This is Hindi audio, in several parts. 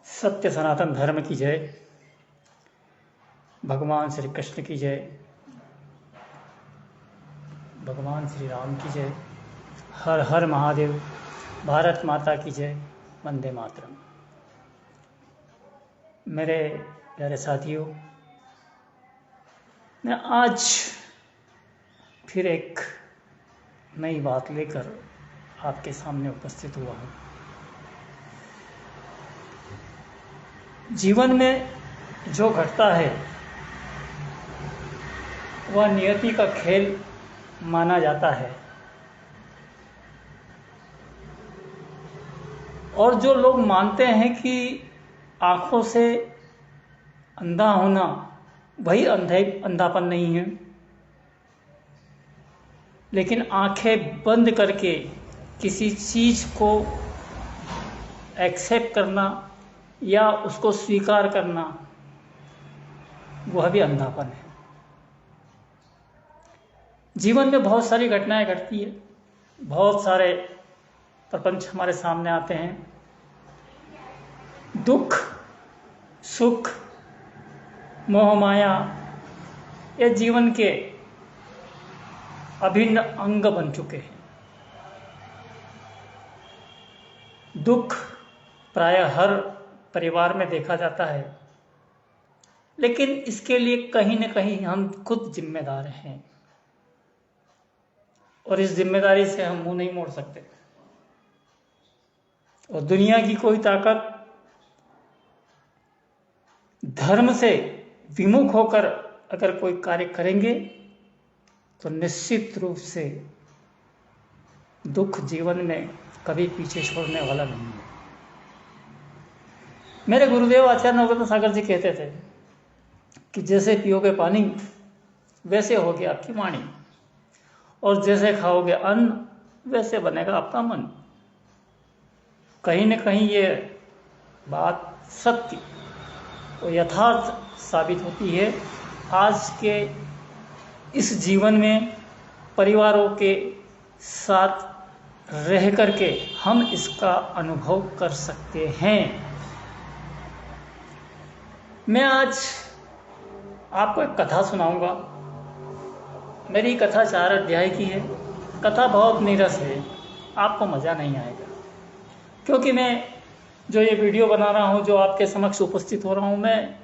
सत्य सनातन धर्म की जय। भगवान श्री कृष्ण की जय। भगवान श्री राम की जय। हर हर महादेव। भारत माता की जय। वंदे मातरम। मेरे प्यारे साथियों, मैं आज फिर एक नई बात लेकर आपके सामने उपस्थित हुआ हूँ। जीवन में जो घटता है वह नियति का खेल माना जाता है, और जो लोग मानते हैं कि आंखों से अंधा होना वही अंधापन नहीं है, लेकिन आंखें बंद करके किसी चीज को एक्सेप्ट करना या उसको स्वीकार करना वह भी अंधापन है। जीवन में बहुत सारी घटनाएं घटती है, बहुत सारे प्रपंच हमारे सामने आते हैं। दुख, सुख, मोह माया ये जीवन के अभिन्न अंग बन चुके हैं। दुख प्रायः हर परिवार में देखा जाता है, लेकिन इसके लिए कहीं न कहीं हम खुद जिम्मेदार हैं, और इस जिम्मेदारी से हम मुंह नहीं मोड़ सकते। और दुनिया की कोई ताकत धर्म से विमुख होकर अगर कोई कार्य करेंगे तो निश्चित रूप से दुख जीवन में कभी पीछे छोड़ने वाला नहीं है। मेरे गुरुदेव आचार्य नवरत्न सागर जी कहते थे कि जैसे पियोगे पानी वैसे होगी आपकी वाणी, और जैसे खाओगे अन्न वैसे बनेगा आपका मन। कहीं न कहीं ये बात सत्य और यथार्थ साबित होती है। आज के इस जीवन में परिवारों के साथ रह करके हम इसका अनुभव कर सकते हैं। मैं आज आपको एक कथा सुनाऊंगा। मेरी कथा 4 अध्याय की है। कथा बहुत नीरस है, आपको मज़ा नहीं आएगा, क्योंकि मैं जो ये वीडियो बना रहा हूँ, जो आपके समक्ष उपस्थित हो रहा हूँ, मैं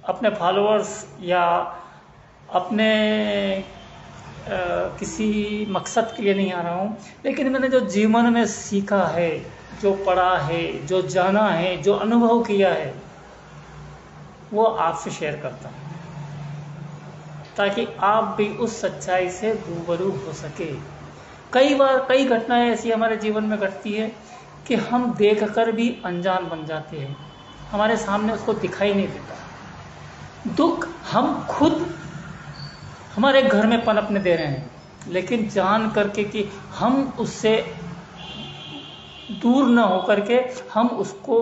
अपने फॉलोअर्स या अपने किसी मकसद के लिए नहीं आ रहा हूँ, लेकिन मैंने जो जीवन में सीखा है, जो पढ़ा है, जो जाना है, जो अनुभव किया है, वो आपसे शेयर करता हूँ, ताकि आप भी उस सच्चाई से रूबरू हो सके। कई बार कई घटनाएं ऐसी हमारे जीवन में घटती है कि हम देखकर भी अनजान बन जाते हैं, हमारे सामने उसको दिखाई नहीं देता। दुख हम खुद हमारे घर में पनपने दे रहे हैं, लेकिन जान करके कि हम उससे दूर न होकर के हम उसको,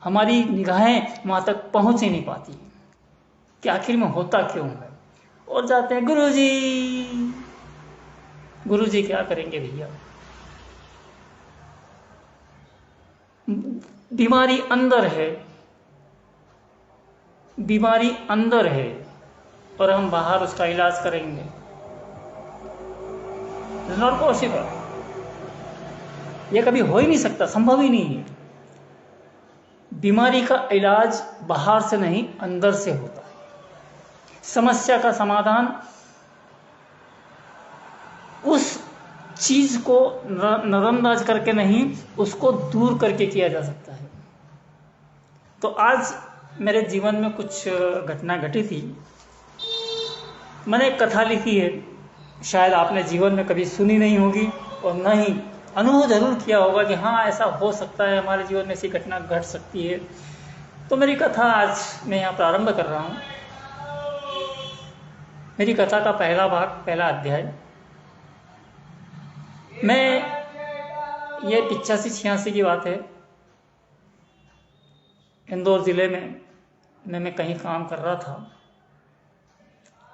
हमारी निगाहें वहाँ तक पहुँच ही नहीं पाती कि आखिर में होता क्यों है। और जाते हैं गुरुजी। गुरुजी क्या करेंगे भैया? बीमारी अंदर है, बीमारी अंदर है, और हम बाहर उसका इलाज करेंगे। It's not possible. यह कभी हो ही नहीं सकता, संभव ही नहीं है। बीमारी का इलाज बाहर से नहीं, अंदर से होता है। समस्या का समाधान उस चीज को नजरअंदाज करके नहीं, उसको दूर करके किया जा सकता है। तो आज मेरे जीवन में कुछ घटना घटी थी। मैंने एक कथा लिखी है, शायद आपने जीवन में कभी सुनी नहीं होगी, और न ही अनुभव जरूर किया होगा कि हाँ ऐसा हो सकता है, हमारे जीवन में ऐसी घटना घट सकती है। तो मेरी कथा आज मैं यहाँ प्रारंभ कर रहा हूँ। मेरी कथा का पहला भाग, पहला अध्याय। ये 85-86 की बात है। इंदौर जिले में मैं कहीं काम कर रहा था।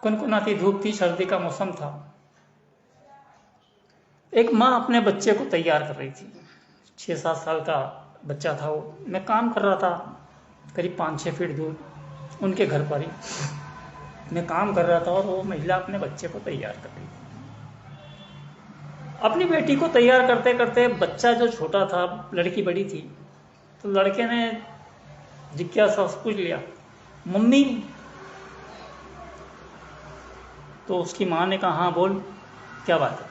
कुनकुनाती धूप थी, सर्दी का मौसम था। एक माँ अपने बच्चे को तैयार कर रही थी। 6-7 साल का बच्चा था वो, मैं काम कर रहा था करीब 5-6 फीट दूर उनके घर पर ही मैं काम कर रहा था, और वो महिला अपने बच्चे को तैयार कर रही थी। अपनी बेटी को तैयार करते करते बच्चा जो छोटा था, लड़की बड़ी थी, तो लड़के ने जिज्ञासा पूछ लिया, मम्मी? तो उसकी माँ ने कहा, हाँ बोल, क्या बात है?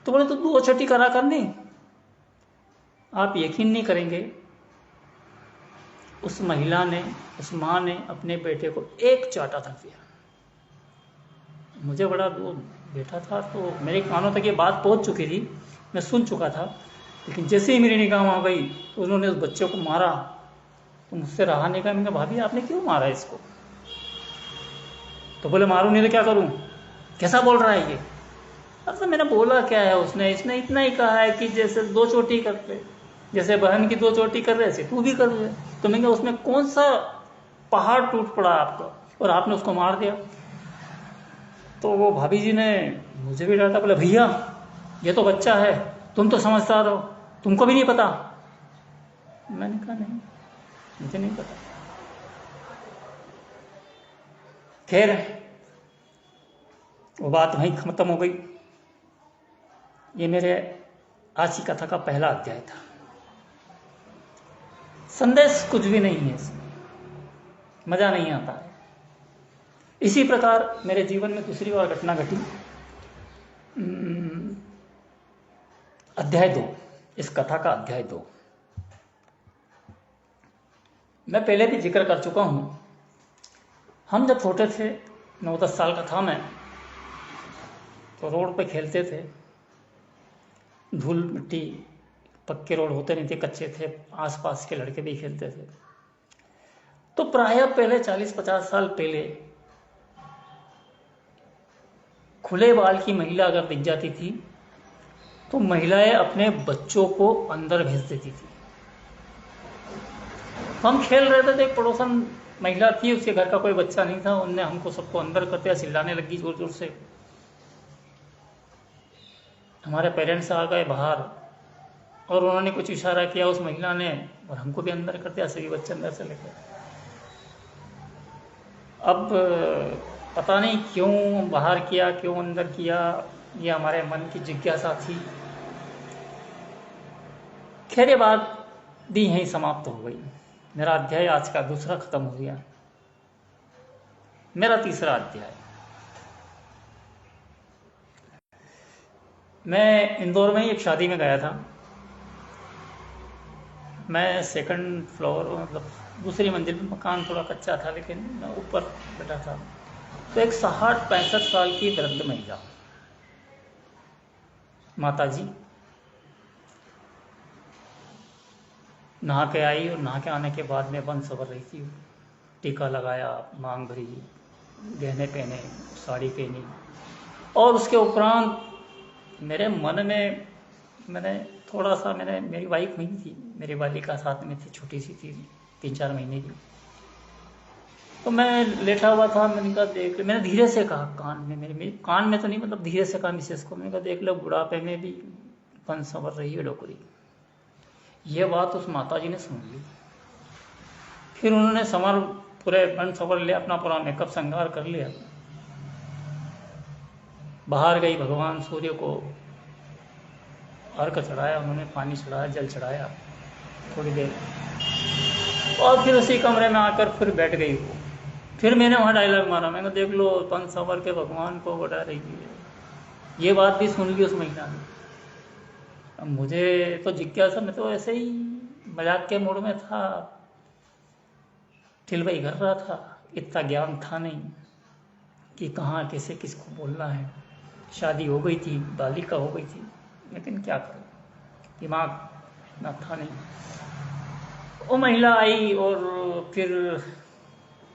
तो बोले, तो 2 छठी करा करनी। आप यकीन नहीं करेंगे, उस महिला ने, उस माँ ने अपने बेटे को एक चाटा तक दिया। मुझे बड़ा दूर बैठा था तो मेरे कानों तक ये बात पहुंच चुकी थी, मैं सुन चुका था, लेकिन जैसे ही मेरी निगाह वहाँ गई तो उन्होंने उस बच्चे को मारा। तो मुझसे रहा नहीं गया, मैंने कहा, भाभी आपने क्यों मारा इसको? तो बोले, मारूं नहीं तो क्या करूं? कैसा बोल रहा है ये? अब तो मैंने बोला क्या है, उसने इतना ही कहा है कि जैसे 2 चोटी करते, जैसे बहन की 2 चोटी कर रहे थे तू भी कर रहे। तो मैंने कहा, उसमें कौन सा पहाड़ टूट पड़ा आपका और आपने उसको मार दिया? तो वो भाभी जी ने मुझे भी डांटा, बोले, भैया ये तो बच्चा है, तुम तो समझदार हो, तुमको भी नहीं पता? मैंने कहा, नहीं मुझे नहीं पता। खैर वो बात वहीं खत्म हो गई। ये मेरे आज की कथा का पहला अध्याय था। संदेश कुछ भी नहीं है इसमें, मजा नहीं आता है। इसी प्रकार मेरे जीवन में दूसरी बार घटना घटी। अध्याय 2, इस कथा का अध्याय 2 मैं पहले भी जिक्र कर चुका हूं। हम जब छोटे थे, 9-10 साल का था मैं, तो रोड पे खेलते थे, धूल मिट्टी, पक्के रोड होते नहीं थे, कच्चे थे, आसपास के लड़के भी खेलते थे। तो प्रायः पहले 40-50 साल पहले खुले बाल की महिला अगर दिख जाती थी तो महिलाएं अपने बच्चों को अंदर भेज देती थी। हम खेल रहे थे तो एक पड़ोसन महिला थी, उसके घर का कोई बच्चा नहीं था, उनने हमको सबको अंदर करते चिल्लाने लगी जोर जोर से। हमारे पेरेंट्स आ गए बाहर और उन्होंने कुछ इशारा किया उस महिला ने, और हमको भी अंदर कर दिया, सभी बच्चे अंदर चले गए। अब पता नहीं क्यों बाहर किया, क्यों अंदर किया, ये हमारे मन की जिज्ञासा थी। खैर ये बात भी यहीं समाप्त हो गई। मेरा अध्याय आज का दूसरा खत्म हो गया। मेरा तीसरा अध्याय, मैं इंदौर में ही एक शादी में गया था। मैं 2nd फ्लोर, मतलब दूसरी मंजिल पर, मकान थोड़ा कच्चा था लेकिन मैं ऊपर बैठा था। तो एक 60-65 साल की वृद्ध महिला, माता जी, नहा के आई, और नहा के आने के बाद में बन सवर रही थी। टीका लगाया, मांग भरी, गहने पहने, साड़ी पहनी, और उसके उपरांत मेरे मन में मेरी वाइफ नहीं थी, मेरी बालिका साथ में थी, छोटी सी थी, 3-4 महीने की। तो मैं लेटा हुआ था, मैंने कहा देख, मैंने धीरे से कहा कान में, मेरे कान में तो नहीं, मतलब धीरे से कहा मिसेस को, मैंने कहा देख लो, बुढ़ापे में भी बन संवर रही है डोकरी। ये बात उस माता जी ने सुन ली। फिर उन्होंने पूरे बन संवर लिया, अपना पूरा मेकअप श्रृंगार कर लिया, बाहर गई, भगवान सूर्य को अर्घ चढ़ाया, उन्होंने पानी चढ़ाया, जल चढ़ाया थोड़ी देर, और फिर उसी कमरे में आकर फिर बैठ गई वो। फिर मैंने वहाँ डायलॉग मारा, मैंने देख लो, बन संवर के भगवान को बढ़ा रही है। ये बात भी सुन ली उस महिला ने। अब मुझे तो जिज्ञासा, मैं तो ऐसे ही मजाक के मूड में था, ठिलवाई कर रहा था, इतना ज्ञान था नहीं कि कहाँ कैसे किसको बोलना है। शादी हो गई थी, बालिका हो गई थी, लेकिन क्या करूं, दिमाग इतना था नहीं। वो महिला आई और फिर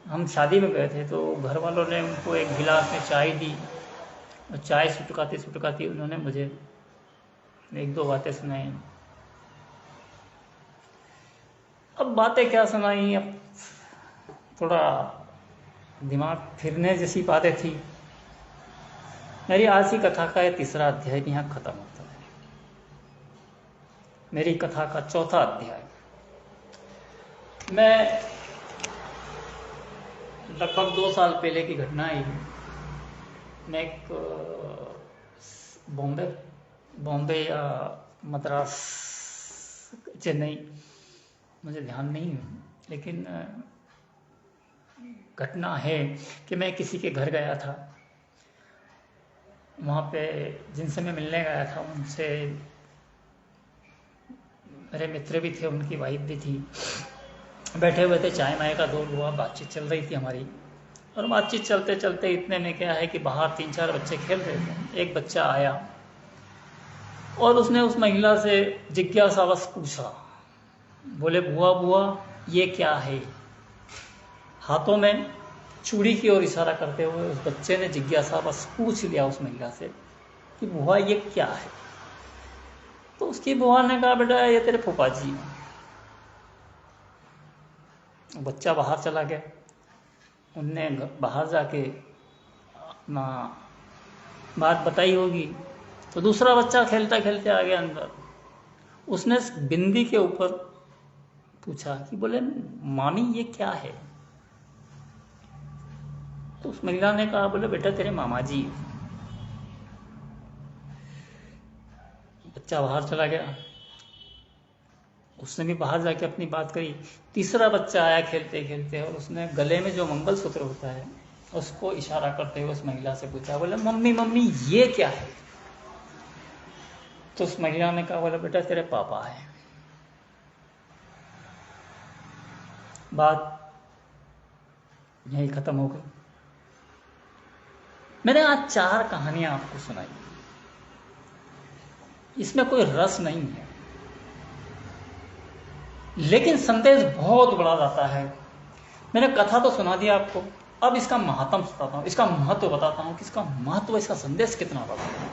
हम शादी में गए थे, तो घर वालों ने उनको एक गिलास में चाय दी, और चाय सुटकाती सुटकाती उन्होंने मुझे 1-2 बातें सुनाई। अब बातें क्या सुनाई, अब थोड़ा दिमाग फिरने जैसी बातें थी। मेरी आज की कथा का यह तीसरा अध्याय यहाँ खत्म होता है। मेरी कथा का चौथा अध्याय। मैं लगभग 2 साल पहले की घटना है। मैं एक बॉम्बे या मद्रास, चेन्नई, मुझे ध्यान नहीं है, लेकिन घटना है कि मैं किसी के घर गया था। वहाँ पे जिनसे मैं मिलने गया था उनसे मेरे मित्र भी थे, उनकी वाइफ भी थी। बैठे हुए थे, चाय माय का दौर हुआ, बातचीत चल रही थी हमारी। और बातचीत चलते चलते इतने में क्या है कि बाहर 3-4 बच्चे खेल रहे थे। एक बच्चा आया और उसने उस महिला से जिज्ञासावश पूछा, बोले बुआ बुआ ये क्या है। हाथों में चूड़ी की ओर इशारा करते हुए उस बच्चे ने जिज्ञासावश पूछ लिया उस महिला से कि बुआ ये क्या है। तो उसकी बुआ ने कहा, बेटा ये तेरे फूफा जी हैं। बच्चा बाहर चला गया। उनने बाहर जाके अपना बात बताई होगी। तो दूसरा बच्चा खेलता खेलते आ गया अंदर। उसने बिंदी के ऊपर पूछा कि बोले मामी ये क्या है। तो उस महिला ने कहा, बोले बेटा तेरे मामा जी। बच्चा बाहर चला गया। उसने भी बाहर जाके अपनी बात करी। तीसरा बच्चा आया खेलते खेलते और उसने गले में जो मंगलसूत्र होता है उसको इशारा करते हुए उस महिला से पूछा, बोले मम्मी मम्मी ये क्या है। तो उस महिला ने कहा, बोले बेटा तेरे पापा है। बात यही खत्म हो गई। मैंने आज 4 कहानियां आपको सुनाई। इसमें कोई रस नहीं है, लेकिन संदेश बहुत बड़ा जाता है। मैंने कथा तो सुना दिया आपको, अब इसका महात्म बताता हूं, इसका महत्व बताता हूं कि इसका महत्व, इसका संदेश कितना बड़ा है।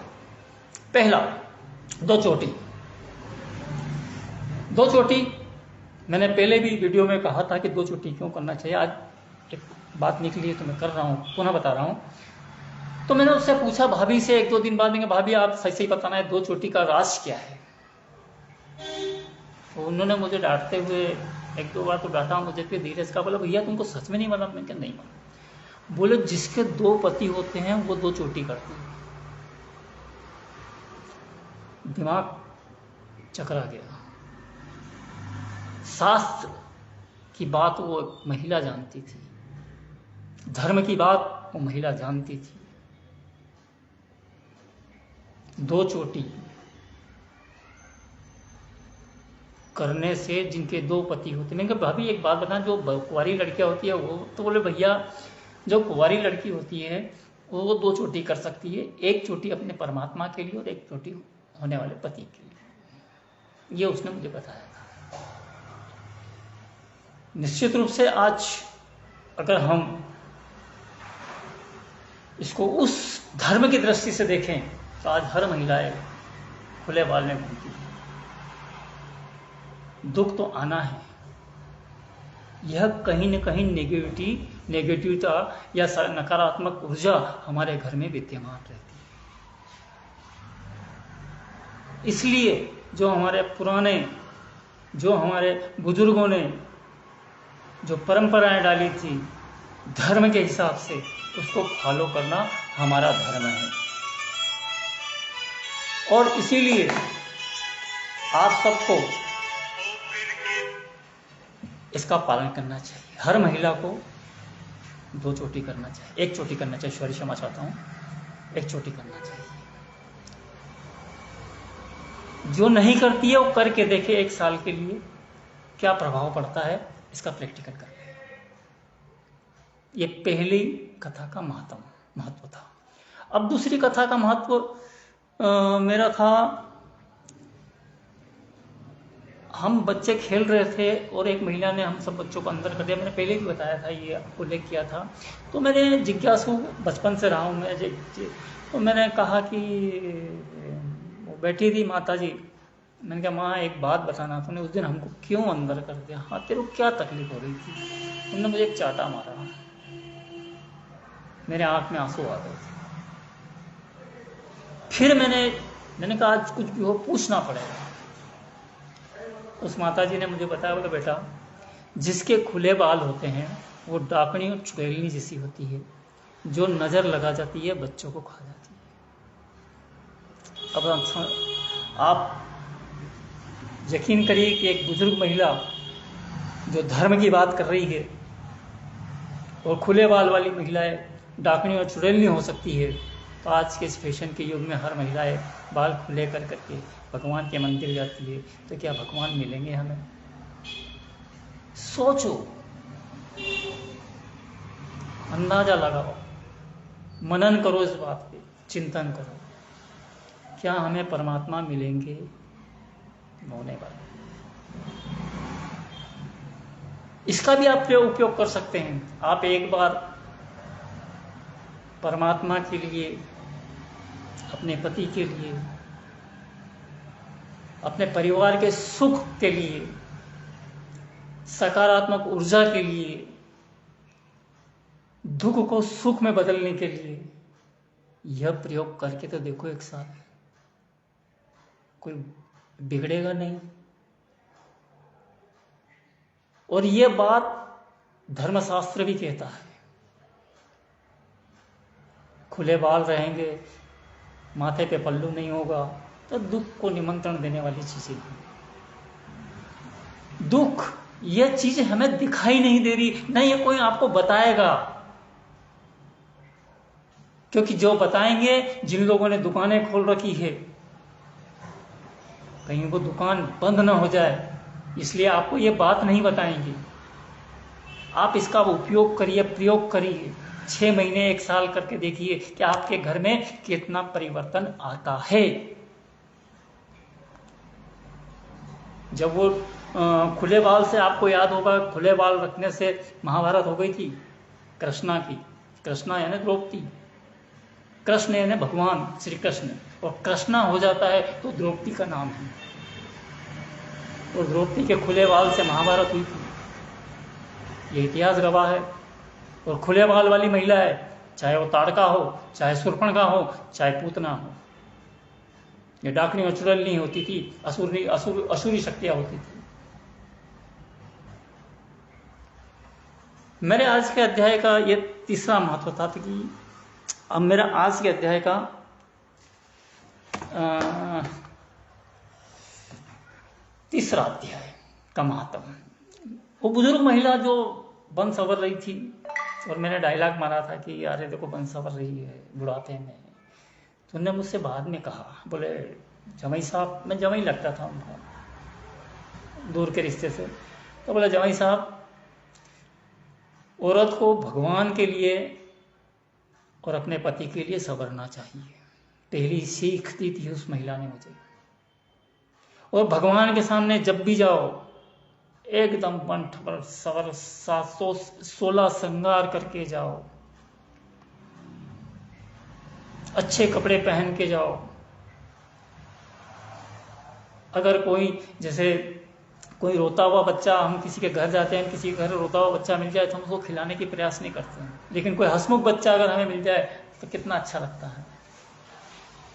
पहला, 2 चोटी। 2 चोटी मैंने पहले भी वीडियो में कहा था कि 2 चोटी क्यों करना चाहिए। आज एक बात निकली है तो मैं कर रहा हूं, पुनः बता रहा हूं। तो मैंने उससे पूछा भाभी से 1-2 दिन बाद, में भाभी आप सही सही बताना है 2 चोटी का राज क्या है। तो उन्होंने मुझे डांटते हुए 1-2 बार तो डांटा मुझे, फिर धीरे से कहा, बोला भैया तुमको सच में नहीं मालूम। मैं क्या नहीं मालूम। बोले जिसके 2 पति होते हैं वो 2 चोटी करते हैं। दिमाग चकरा गया। शास्त्र की बात वो महिला जानती थी, धर्म की बात वो महिला जानती थी। 2 चोटी करने से जिनके 2 पति होते, मैंने कहा भाभी एक बात बता, जो कुंवारी लड़कियां होती है वो, तो बोले भैया जो कुंवारी लड़की होती है वो 2 चोटी कर सकती है, 1 चोटी अपने परमात्मा के लिए और 1 चोटी होने वाले पति के लिए। ये उसने मुझे बताया था। निश्चित रूप से आज अगर हम इसको उस धर्म की दृष्टि से देखें तो आज हर महिलाएं खुले बाल में घूमती है। दुख तो आना है। यह कहीं न कहीं नेगेटिविटी या नकारात्मक ऊर्जा हमारे घर में विद्यमान रहती है। इसलिए जो हमारे पुराने, जो हमारे बुजुर्गों ने जो परंपराएं डाली थी धर्म के हिसाब से, उसको फॉलो करना हमारा धर्म है। और इसीलिए आप सबको इसका पालन करना चाहिए। हर महिला को 2 चोटी करना चाहिए, 1 चोटी करना चाहिए, सॉरी क्षमा चाहता हूं, 1 चोटी करना चाहिए। जो नहीं करती है वो करके देखे 1 साल के लिए क्या प्रभाव पड़ता है, इसका प्रैक्टिकल कर। ये पहली कथा का महत्व था। अब दूसरी कथा का महत्व मेरा था, हम बच्चे खेल रहे थे और एक महिला ने हम सब बच्चों को अंदर कर दिया। मैंने पहले भी बताया था, ये उल्लेख किया था। तो मैंने जिज्ञासु बचपन से रहा हूँ मैं। तो मैंने कहा कि वो बैठी थी माता जी, मैंने कहा माँ एक बात बताना, तूने उस दिन हमको क्यों अंदर कर दिया। हाँ तेरे को क्या तकलीफ हो रही थी। उन्होंने मुझे एक चाटा मारा, मेरे आंख में आंसू आ गए थे। फिर मैंने कहा आज कुछ भी हो पूछना पड़ेगा। उस माता जी ने मुझे बताया, बोले बेटा जिसके खुले बाल होते हैं वो डाकनी और चुड़ैलनी जैसी होती है, जो नज़र लगा जाती है बच्चों को खा जाती है। अब आप यकीन करिए कि एक बुजुर्ग महिला जो धर्म की बात कर रही है और खुले बाल वाली महिलाएं डाकनी और चुड़ैलनी हो सकती है, तो आज के इस फैशन के युग में हर महिलाएं बाल खुले कर करके भगवान के मंदिर जाती है, तो क्या भगवान मिलेंगे हमें? सोचो, अंदाजा लगाओ, मनन करो, इस बात पे चिंतन करो, क्या हमें परमात्मा मिलेंगे? होने वाले। इसका भी आप उपयोग कर सकते हैं। आप एक बार परमात्मा के लिए, अपने पति के लिए, अपने परिवार के सुख के लिए, सकारात्मक ऊर्जा के लिए, दुख को सुख में बदलने के लिए यह प्रयोग करके तो देखो एक साथ, कोई बिगड़ेगा नहीं। और यह बात धर्मशास्त्र भी कहता है, खुले बाल रहेंगे, माथे पे पल्लू नहीं होगा, तो दुख को निमंत्रण देने वाली चीजें। दुख यह चीज हमें दिखाई नहीं दे रही, न ये कोई आपको बताएगा, क्योंकि जो बताएंगे, जिन लोगों ने दुकानें खोल रखी है, कहीं वो दुकान बंद ना हो जाए, इसलिए आपको ये बात नहीं बताएंगे। आप इसका उपयोग करिए, प्रयोग करिए, 6 महीने 1 साल करके देखिए कि आपके घर में कितना परिवर्तन आता है। जब वो खुले बाल से, आपको याद होगा, खुले बाल रखने से महाभारत हो गई थी कृष्णा की। कृष्णा यानी द्रौपदी, कृष्ण यानी भगवान श्री कृष्ण, और कृष्णा हो जाता है तो द्रौपदी का नाम है, और द्रौपदी के खुले बाल से महाभारत हुई थी, ये इतिहास गवाह है। और खुले बाल वाली महिला है, चाहे वो ताड़का हो, चाहे शूर्पणखा हो, चाहे पूतना हो, ये डाकनी और चुड़ैलनी होती थी, असुरी शक्तियां होती थी। मेरे आज के अध्याय का ये तीसरा महत्व था कि अब मेरा आज के अध्याय का तीसरा अध्याय का महत्व, वो बुजुर्ग महिला जो बन सवर रही थी, और मैंने डायलॉग मारा था कि यार देखो बन सवर रही है बुढ़ाते में, तो उन्होंने मुझसे बाद में कहा, बोले जमाई साहब, मैं जमाई लगता था उनको दूर के रिश्ते से, तो बोला जमाई साहब, औरत को भगवान के लिए और अपने पति के लिए संवरना चाहिए। पहली सीख दी थी उस महिला ने मुझे। और भगवान के सामने जब भी जाओ, एकदम पंठ पर सवर 716 श्रृंगार करके जाओ, अच्छे कपड़े पहन के जाओ। अगर कोई, जैसे कोई रोता हुआ बच्चा, हम किसी के घर जाते हैं, किसी के घर रोता हुआ बच्चा मिल जाए तो हम उसको खिलाने की प्रयास नहीं करते हैं, लेकिन कोई हंसमुख बच्चा अगर हमें मिल जाए तो कितना अच्छा लगता है,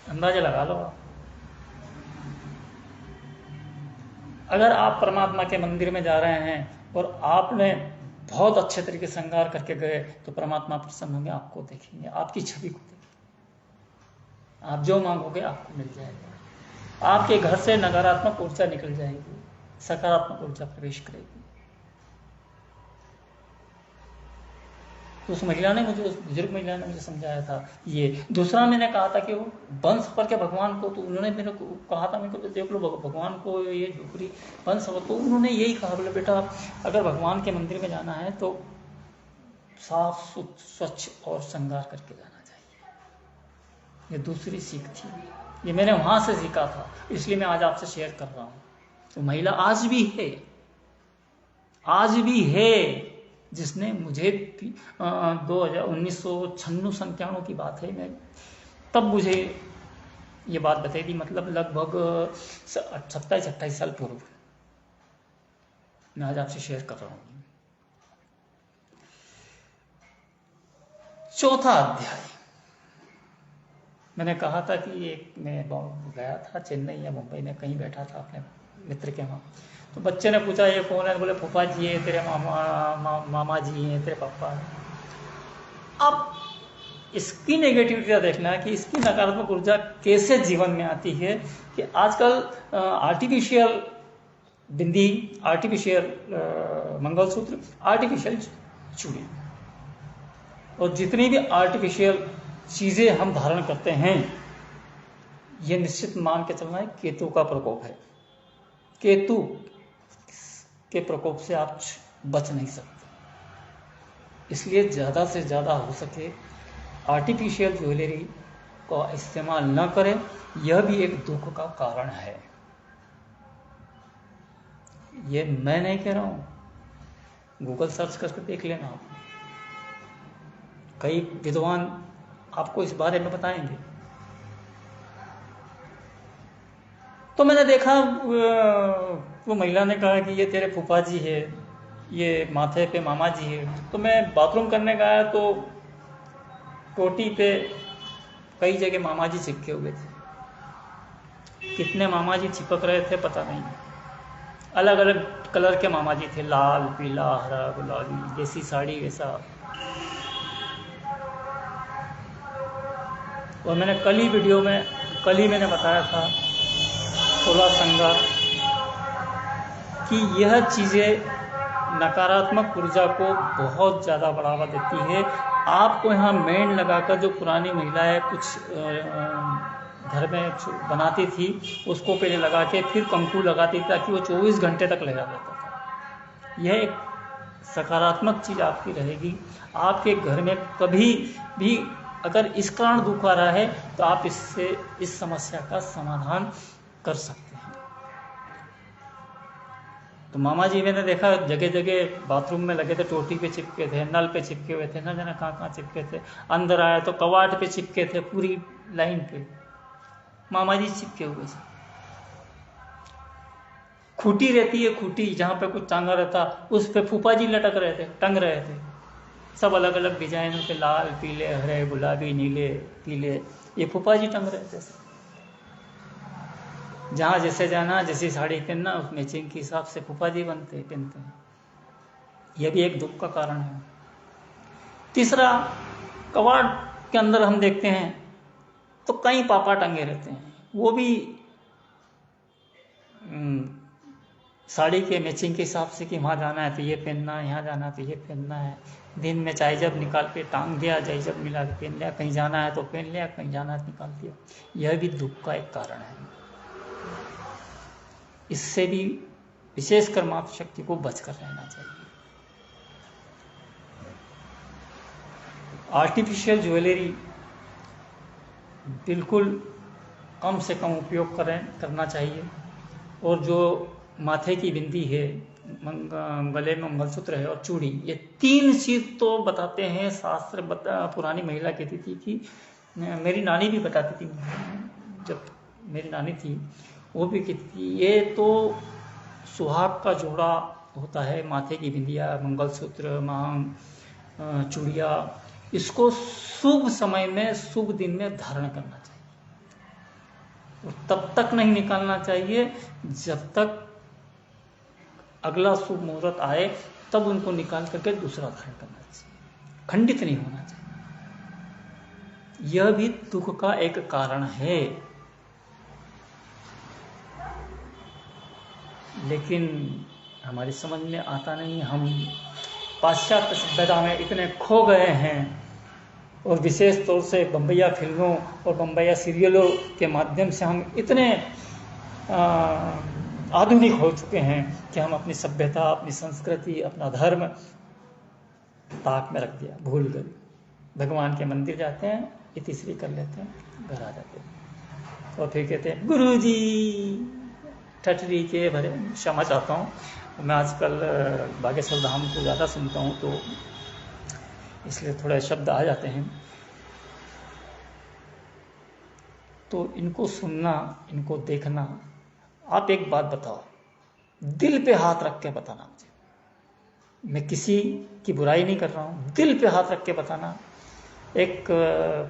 अंदाजा लगा लो आप। अगर आप परमात्मा के मंदिर में जा रहे हैं और आपने बहुत अच्छे तरीके से श्रृंगार करके गए, तो परमात्मा प्रसन्न होंगे, आपको देखेंगे, आपकी छवि को देखेंगे, आप जो मांगोगे आपको मिल जाएगा। आपके घर से नकारात्मक ऊर्जा निकल जाएगी, सकारात्मक ऊर्जा प्रवेश करेगी। तो उस महिला ने मुझे, उस बुजुर्ग महिला ने मुझे समझाया था ये। दूसरा मैंने कहा था कि वो वंश पर के भगवान को, तो उन्होंने मेरे को कहा था, मेरे को देख लो भगवान को, ये झोपड़ी वंश पर, तो उन्होंने यही कहा, बोले बेटा अगर भगवान के मंदिर में जाना है तो साफ स्वच्छ और श्रृंगार करके जाना चाहिए। ये दूसरी सीख थी, ये मैंने वहां से सीखा था, इसलिए मैं आज आपसे शेयर कर रहा हूँ। तो महिला आज भी है, आज भी है, जिसने मुझे 1996 की बात है, मैं तब मुझे ये बात बताई थी, मतलब लगभग 27-28 साल पूर्व मैं आज आपसे शेयर कर रहा हूँ। चौथा अध्याय, मैंने कहा था कि एक मैं गया था चेन्नई या मुंबई में, कहीं बैठा था अपने मित्र के वहाँ, तो बच्चे ने पूछा ये कौन है, बोले फूफा जी है, तेरे मामा जी हैं, तेरे पापा हैं। अब इसकी नेगेटिविटी देखना है कि इसकी नकारात्मक ऊर्जा कैसे जीवन में आती है कि आजकल आर्टिफिशियल बिंदी, आर्टिफिशियल मंगलसूत्र, आर्टिफिशियल चूड़ी और जितनी भी आर्टिफिशियल चीजें हम धारण करते हैं, ये निश्चित मान के चलना है केतु का प्रकोप है। केतु के प्रकोप से आप बच नहीं सकते। इसलिए ज्यादा से ज्यादा हो सके आर्टिफिशियल ज्वेलरी का इस्तेमाल न करें। यह भी एक दुख का कारण है। ये मैं नहीं कह रहा हूं, गूगल सर्च करके देख लेना आप, कई विद्वान आपको इस बारे में बताएंगे। तो मैंने देखा वो महिला ने कहा कि ये तेरे फूफा जी है, ये माथे पे मामा जी है। तो मैं बाथरूम करने गया तो टोटी पे कई जगह मामा जी चिपके हुए थे। कितने मामा जी चिपक रहे थे पता नहीं, अलग अलग कलर के मामा जी थे, लाल, पीला, हरा, गुलाबी, जैसी साड़ी वैसा। और मैंने कल ही मैंने बताया था 16 श्रृंगार कि यह चीजें नकारात्मक ऊर्जा को बहुत ज्यादा बढ़ावा देती है। आपको यहाँ मेंढ लगाकर, जो पुरानी महिलाएं कुछ घर में बनाती थी, उसको पहले लगा के फिर कंकु लगाती थी ताकि वो 24 घंटे तक लगा रहता था। यह एक सकारात्मक चीज आपकी रहेगी। आपके घर में कभी भी अगर इस कारण दुख आ रहा है तो आप इससे इस समस्या का समाधान कर सकते हैं। तो मामा जी मैंने देखा जगह जगह बाथरूम में लगे थे, टोटी पे चिपके थे, नल पे चिपके हुए थे, न जाने कहाँ चिपके थे। अंदर आया तो कवाट पे चिपके थे, पूरी लाइन पे मामा जी चिपके हुए थे। खूटी रहती है, खूटी जहाँ पे कुछ टांगा रहता, उस पे फूफा जी लटक रहे थे, टंग रहे थे, सब अलग अलग डिजाइनों के, लाल, पीले, हरे, गुलाबी, नीले, पीले, ये फूफा जी टंग रहे थे। जहाँ जैसे जाना, जैसी साड़ी पहनना, उस मैचिंग के हिसाब से फूफा जी पहनते हैं। यह भी एक दुख का कारण है। तीसरा, कबाड़ के अंदर हम देखते हैं तो कई पापा टंगे रहते हैं, वो भी साड़ी के मैचिंग के हिसाब से कि वहाँ जाना है तो ये पहनना है, यहाँ जाना है तो ये पहनना है। दिन में चाहे जब निकाल के टांग दिया, चाहे जब मिला के पहन लिया, कहीं जाना है तो पहन लिया, कहीं जाना है तो निकाल दिया। यह भी दुख का एक कारण है। इससे भी विशेषकर मातृशक्ति को बचकर रहना चाहिए। आर्टिफिशियल बिल्कुल कम से कम उपयोग करना चाहिए। और जो माथे की बिंदी है, गले में मंगलसूत्र है और चूड़ी, ये 3 चीज तो बताते हैं शास्त्र। पुरानी महिला कहती थी कि मेरी नानी भी बताती थी, जब मेरी नानी थी वो भी कहती थी, ये तो सुहाग का जोड़ा होता है, माथे की बिंदिया, मंगलसूत्र, मांग, चूड़िया, इसको शुभ समय में, शुभ दिन में धारण करना चाहिए। और तब तक नहीं निकालना चाहिए जब तक अगला शुभ मुहूर्त आए, तब उनको निकाल करके दूसरा धारण करना चाहिए, खंडित नहीं होना चाहिए। यह भी दुख का एक कारण है। लेकिन हमारी समझ में आता नहीं। हम पाश्चात्य सभ्यता में इतने खो गए हैं, और विशेष तौर से बम्बैया फिल्मों और बम्बैया सीरियलों के माध्यम से हम इतने आधुनिक हो चुके हैं कि हम अपनी सभ्यता, अपनी संस्कृति, अपना धर्म ताक में रख दिया, भूल गए। भगवान के मंदिर जाते हैं, इतिश्री कर लेते हैं, घर आ जाते हैं और फिर कहते हैं गुरुजी ठठरी के भरे। क्षमा चाहता हूँ, मैं आजकल बागेश्वर धाम को ज़्यादा सुनता हूँ तो इसलिए थोड़े शब्द आ जाते हैं। तो इनको सुनना, इनको देखना। आप एक बात बताओ, दिल पे हाथ रख के बताना मुझे, मैं किसी की बुराई नहीं कर रहा हूँ, दिल पे हाथ रख के बताना। एक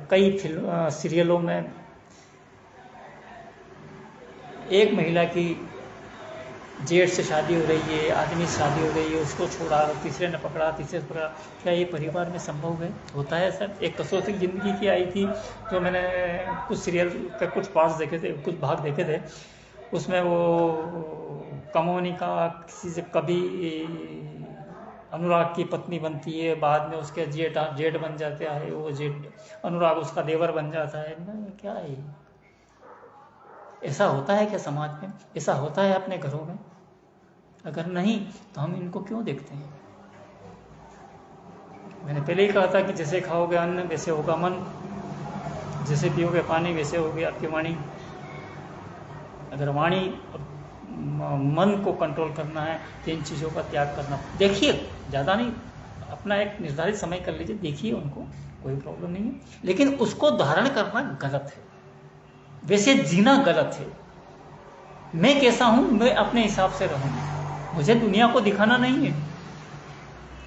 कई फिल्म सीरियलों में एक महिला की जेठ से शादी हो रही है, आदमी से शादी हो रही है, उसको छोड़ा, तीसरे ने पकड़ा, तीसरे से पकड़ा। क्या ये परिवार में संभव है? होता है सर। एक कसौटी ज़िंदगी की आई थी, जो मैंने कुछ सीरियल के कुछ पार्ट्स देखे थे, कुछ भाग देखे थे। उसमें वो कमोनी का किसी से कभी अनुराग की पत्नी बनती है, बाद में उसके जेठ बन जाता है, वो जेठ अनुराग उसका देवर बन जाता है। क्या है? ऐसा होता है क्या समाज में? ऐसा होता है अपने घरों में? अगर नहीं तो हम इनको क्यों देखते हैं? मैंने पहले ही कहा था कि जैसे खाओगे अन्न वैसे होगा मन, जैसे पियोगे पानी वैसे होगी आपकी वाणी। अगर वाणी मन को कंट्रोल करना है तो इन चीज़ों का त्याग करना। देखिए, ज़्यादा नहीं, अपना एक निर्धारित समय कर लीजिए, देखिए उनको, कोई प्रॉब्लम नहीं है, लेकिन उसको धारण करना गलत है, वैसे जीना गलत है। मैं कैसा हूं, मैं अपने हिसाब से रहूंगा। मुझे दुनिया को दिखाना नहीं है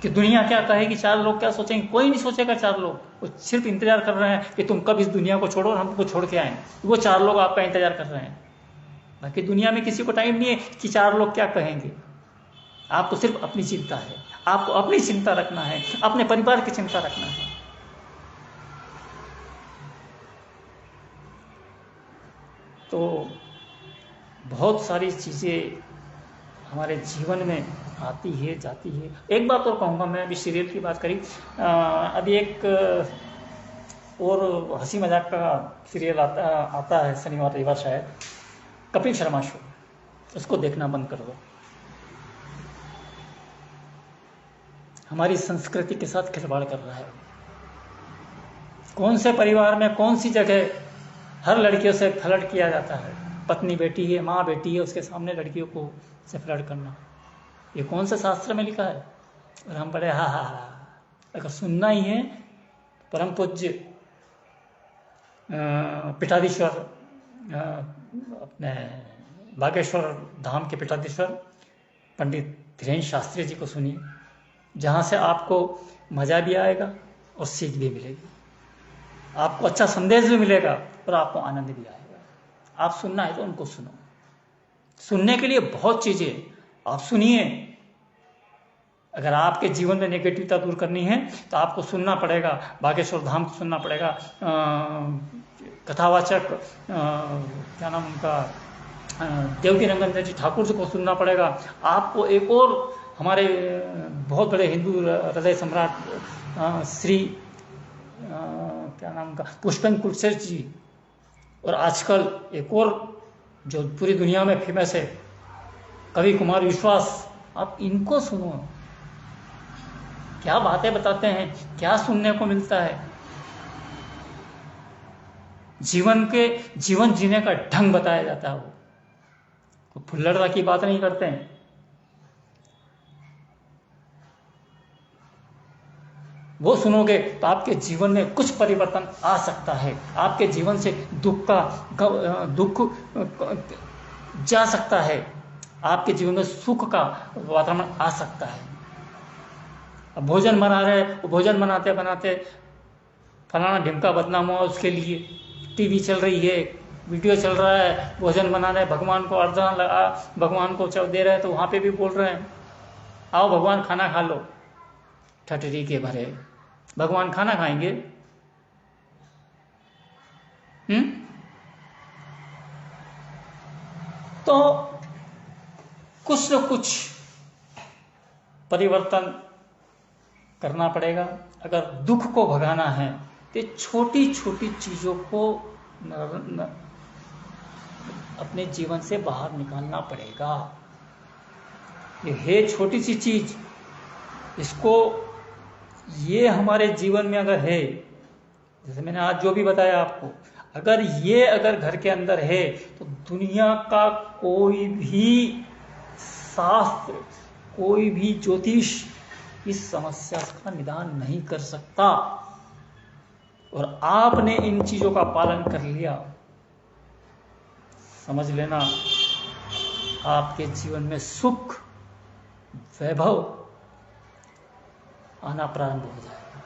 कि दुनिया क्या कहेगी, चार लोग क्या सोचेंगे। कोई नहीं सोचेगा। चार लोग वो सिर्फ इंतजार कर रहे हैं कि तुम कब इस दुनिया को छोड़ो और हमको छोड़ के आए। वो चार लोग आपका इंतजार कर रहे हैं। बाकी दुनिया में किसी को टाइम नहीं है कि चार लोग क्या कहेंगे। आपको सिर्फ अपनी चिंता है, आपको अपनी चिंता रखना है, अपने परिवार की चिंता रखना है। तो बहुत सारी चीज़ें हमारे जीवन में आती है, जाती है। एक बात और कहूँगा मैं, अभी सीरियल की बात करी, अभी एक और हंसी मजाक का सीरियल आता है शनिवार रविवार शायद, कपिल शर्मा शो। उसको देखना बंद कर दो। हमारी संस्कृति के साथ खिलवाड़ कर रहा है। कौन से परिवार में, कौन सी जगह हर लड़कियों से फ्लर्ट किया जाता है? पत्नी बैठी है, माँ बैठी है, उसके सामने लड़कियों को से फ्लर्ट करना, ये कौन से शास्त्र में लिखा है? और हम पढ़े हा हा हा। अगर सुनना ही है, परम पूज्य पीठाधीश्वर अपने बागेश्वर धाम के पीठाधीश्वर पंडित धीरेन्द्र शास्त्री जी को सुनिए, जहाँ से आपको मजा भी आएगा और सीख भी मिलेगी, आपको अच्छा संदेश भी मिलेगा और आपको आनंद भी आएगा। आप सुनना है तो उनको सुनो। सुनने के लिए बहुत चीजें, आप सुनिए। अगर आपके जीवन में नेगेटिविटी दूर करनी है तो आपको सुनना पड़ेगा, बागेश्वर धाम को सुनना पड़ेगा, कथावाचक क्या नाम उनका, देवकी रंजन जी ठाकुर जी को सुनना पड़ेगा। आपको एक और हमारे बहुत बड़े हिंदू हृदय सम्राट श्री क्या नाम का, पुष्पेंद्र कुलशेखर जी, और आजकल एक और जो पूरी दुनिया में फेमस है, कवि कुमार विश्वास। आप इनको सुनो, क्या बातें बताते हैं, क्या सुनने को मिलता है। जीवन जीने का ढंग बताया जाता है। वो फुल्लड़ता की बात नहीं करते हैं। वो सुनोगे तो आपके जीवन में कुछ परिवर्तन आ सकता है। आपके जीवन से दुख जा सकता है। आपके जीवन में सुख का वातावरण आ सकता है। अब भोजन बना रहे, भोजन बनाते बनाते फलाना ढिमका बदनाम हुआ, उसके लिए टीवी चल रही है, वीडियो चल रहा है, भोजन बना रहे, भगवान को अर्चना लगा, भगवान को चव दे रहे हैं, तो वहाँ पे भी बोल रहे हैं आओ भगवान खाना खा लो। ठटरी के भरे भगवान खाना खाएंगे? तो कुछ न कुछ परिवर्तन करना पड़ेगा। अगर दुख को भगाना है तो छोटी छोटी चीजों को अपने जीवन से बाहर निकालना पड़ेगा। ये है छोटी सी चीज, इसको ये हमारे जीवन में अगर है, जैसे मैंने आज जो भी बताया आपको, अगर घर के अंदर है तो दुनिया का कोई भी शास्त्र, कोई भी ज्योतिष इस समस्या का निदान नहीं कर सकता। और आपने इन चीजों का पालन कर लिया, समझ लेना आपके जीवन में सुख, वैभव आना प्रारंभ हो जाएगा।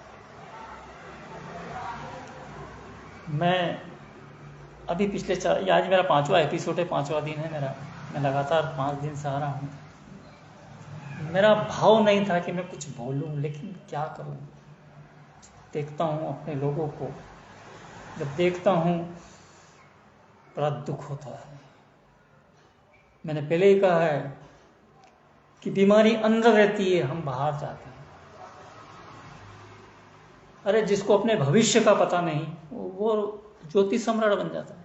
मैं अभी आज मेरा 5वां एपिसोड है, 5वां दिन है मेरा। मैं लगातार 5 दिन से आ रहा हूँ। मेरा भाव नहीं था कि मैं कुछ बोलूं, लेकिन क्या करूं। देखता हूं अपने लोगों को, जब देखता हूं बड़ा दुख होता है। मैंने पहले ही कहा है कि बीमारी अंदर रहती है, हम बाहर जाते हैं। अरे जिसको अपने भविष्य का पता नहीं वो ज्योतिष सम्राट बन जाता है।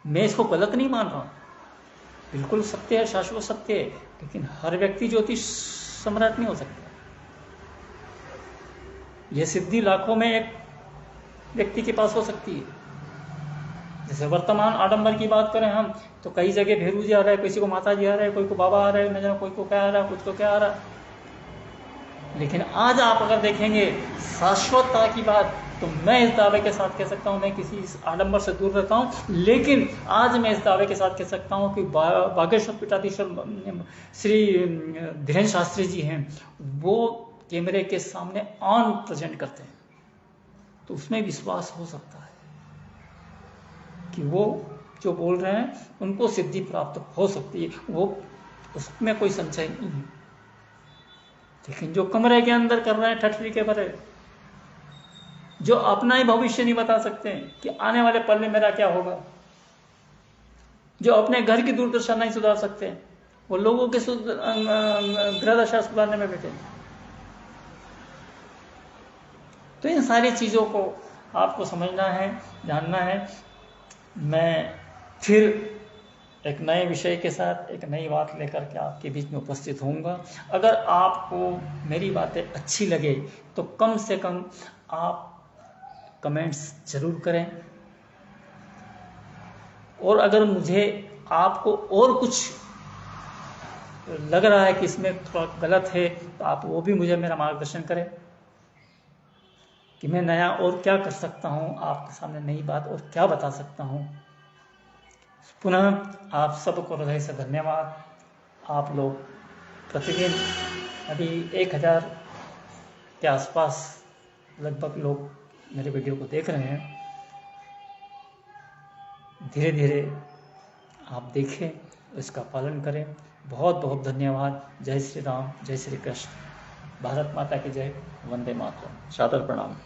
मैं इसको गलत नहीं मान रहा हूं, बिल्कुल सत्य है, शाश्वत सत्य है, लेकिन हर व्यक्ति ज्योतिष सम्राट नहीं हो सकता। यह सिद्धि लाखों में एक व्यक्ति के पास हो सकती है। जैसे वर्तमान आडंबर की बात करें हम, तो कई जगह भेरू जी आ रहा है, किसी को माता जी आ रहा है, कोई को बाबा आ रहा है, न जाने कोई को क्या आ रहा है, कुछ को क्या आ रहा है। लेकिन आज आप अगर देखेंगे शाश्वतता की बात, तो मैं इस दावे के साथ कह सकता हूं, मैं किसी इस आडंबर से दूर रहता हूं, लेकिन आज मैं इस दावे के साथ कह सकता हूं कि बागेश्वर पीठाधीश्वर श्री धीरेन्द्र शास्त्री जी हैं, वो कैमरे के सामने ऑन प्रेजेंट करते हैं, तो उसमें विश्वास हो सकता है कि वो जो बोल रहे हैं उनको सिद्धि प्राप्त हो सकती है, वो उसमें कोई संशय नहीं है। लेकिन जो कमरे के अंदर कर रहे हैं ठठरी के भरे, जो अपना ही भविष्य नहीं बता सकते कि आने वाले पल में मेरा क्या होगा, जो अपने घर की दुर्दशा नहीं सुधार सकते, वो लोगों के ग्रह दशा सुधारने में बैठे। तो इन सारी चीजों को आपको समझना है, जानना है। मैं फिर एक नए विषय के साथ, एक नई बात लेकर के आपके बीच में उपस्थित होऊंगा। अगर आपको मेरी बातें अच्छी लगे तो कम से कम आप कमेंट्स जरूर करें, और अगर मुझे आपको और कुछ लग रहा है कि इसमें थोड़ा गलत है, तो आप वो भी मुझे मेरा मार्गदर्शन करें कि मैं नया और क्या कर सकता हूं, आपके सामने नई बात और क्या बता सकता हूं। पुनः आप सबको हृदय से धन्यवाद। आप लोग प्रतिदिन अभी 1000 के आसपास लगभग लोग मेरे वीडियो को देख रहे हैं। धीरे धीरे आप देखें, इसका पालन करें। बहुत बहुत धन्यवाद। जय श्री राम, जय श्री कृष्ण। भारत माता की जय। वंदे मातरम। सादर प्रणाम।